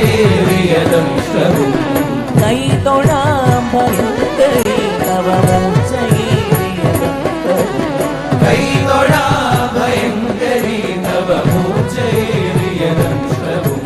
മൂർച്ചയേറിയതംശവും കൈതൊഴാം ഭയങ്കരി തവ മൂർച്ചയേറിയതംശവും കൈതൊഴാം ഭയങ്കരി തവ മൂർച്ചയേറിയതംശവും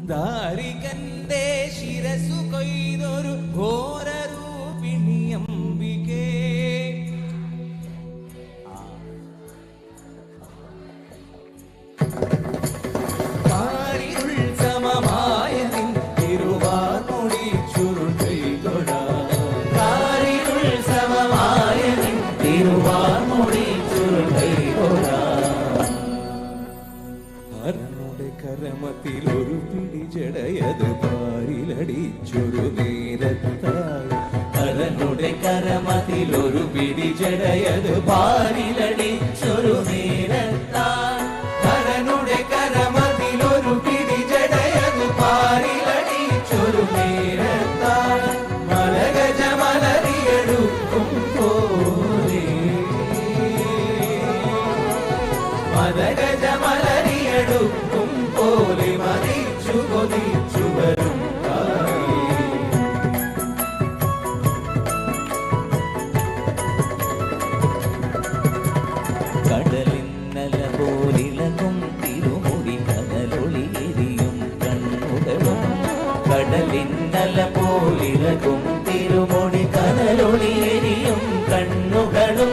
ദാരികന്റെ ശിരസു കൊയ്തൊരു ഘോരരൂപിണിയംബികേ സമമായ നിൻ തിരുവാർമുടി ചുരുൾ കൈതൊഴാം സമമായ നിൻ തിരുവാർമുടി ചുരുൾ കൈതൊഴാം കരമത്തിലൊരു പിടി ജടയത് പാരിലടിച്ചൊരു നേരത്തായി ഹരനുടെ കരമതിലൊരു പിടി ജടയത് പാരിലടിച്ചൊരു നേരത്തായി ഹരനുടെ കരമതിലൊരു പിടി ജടയത് പാരിലടിച്ചൊരു നേരത്തായി മലഗജ മലരിയെടുക്കും പോലെ മലഗജ മലരിയെടുക്കും പോലെ മതിച്ചു കൊതിച്ചു വരും കടലിന്നല പോലിളകും തിരുമുടി കടലൊളിയെരിയും കണ്ണുകളും കടലിന്നല പോലിളകും തിരുമുടി കടലൊളിയെരിയും കണ്ണുകളും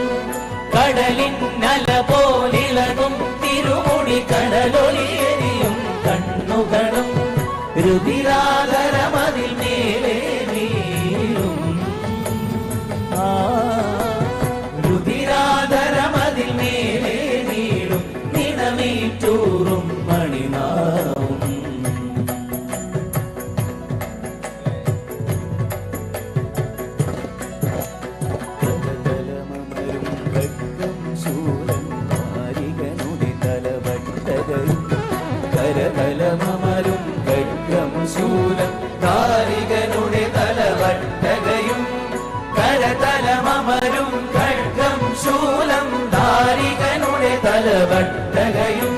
കടലിന്നല പോലിളകും തിരുമുടി കടലൊളിയെരിയും കണ്ണുകളും രുതിരാധരമതിൽ മേലെ നീളും രുതിരാധരമതിൽ മേലെ നീളും നിണമീറ്റൂറും മണിനാവും കരതലമരും ഖഡ്ഗം ശൂലം കാരികനുടെ തലവട്ടകയും കരതലമരും ഖഡ്ഗം ശൂലം ധാരികനുടെ തലവട്ടകയും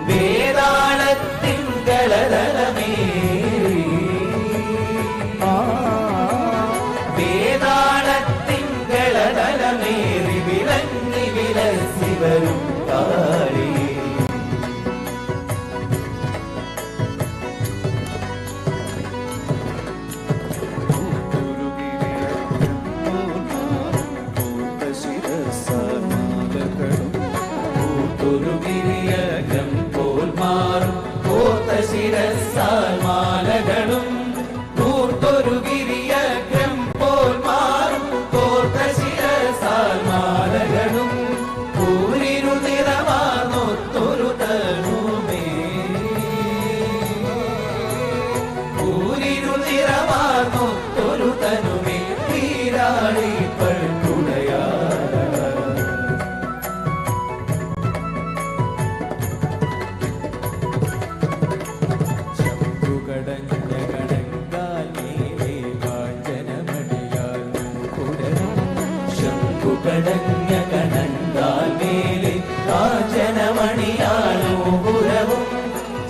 വേതാളത്തിൻ കളതലമേറി വേതാളത്തിൻ കളതലമേറി വിളങ്ങി വിലസി വരും കാളി പൂത്തൊരു ഗിരിയകം പോൽ മാറും കോത്ത ശിരസാൽ മാലകളും പൂത്തൊരു ഗിരിയകം പോൽ മാറും കോത്ത ശിരസാൽ മാലകളും പൂരിരു നിറമാർന്നൊത്തൊരു തനുമേ പൂരിരു നിറമാർന്നൊത്തൊരു തനുമേ നീരാളി പട്ടുടയാ കടഞ്ഞ കണങ്കാൽ മേലെ കാഞ്ചനമണിയാനോപുരവും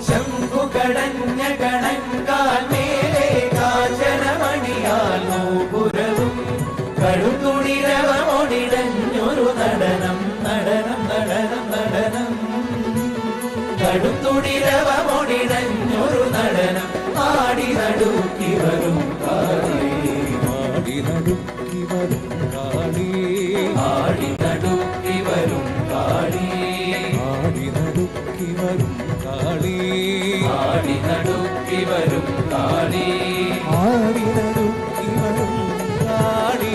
ശംഖു കടഞ്ഞ കണങ്കാൽ മേലെ കാഞ്ചനമണിയാനോപുരവും കടുത്തുടിരവമൊടിടഞ്ഞൊരു നടനം നടനം നടനം നടനം കടുത്തുടിരവമൊടിടഞ്ഞൊരു നടനം ആടി നടുക്കി വരും കാളി ആടി നടുക്കി വരും കാളി ആടി നടുക്കി വരും കാളി ആടി നടുക്കി വരും കാളി ആടി നടുക്കി വരും കാളി ആടി നടുക്കി വരും കാളി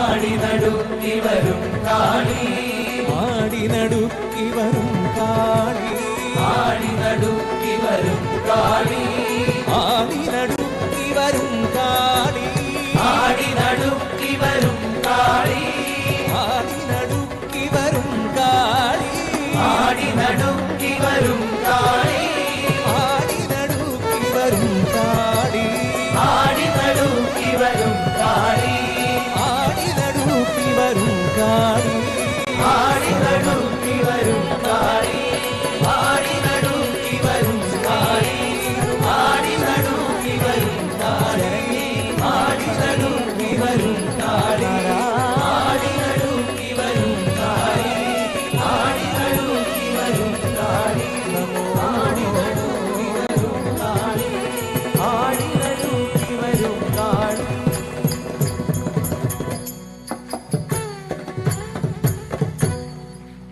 ആടി നടുക്കി വരും കാളി ആടി നടുക്കി വരും കാളി ആടി നടുക്കി വരും കാളി ആടി നടുക്കി വരും കാളി ആടി നടുക്കി വരും കാളി ആടി നടുക്കി വരും കാളി ആടി നടുക്കി വരും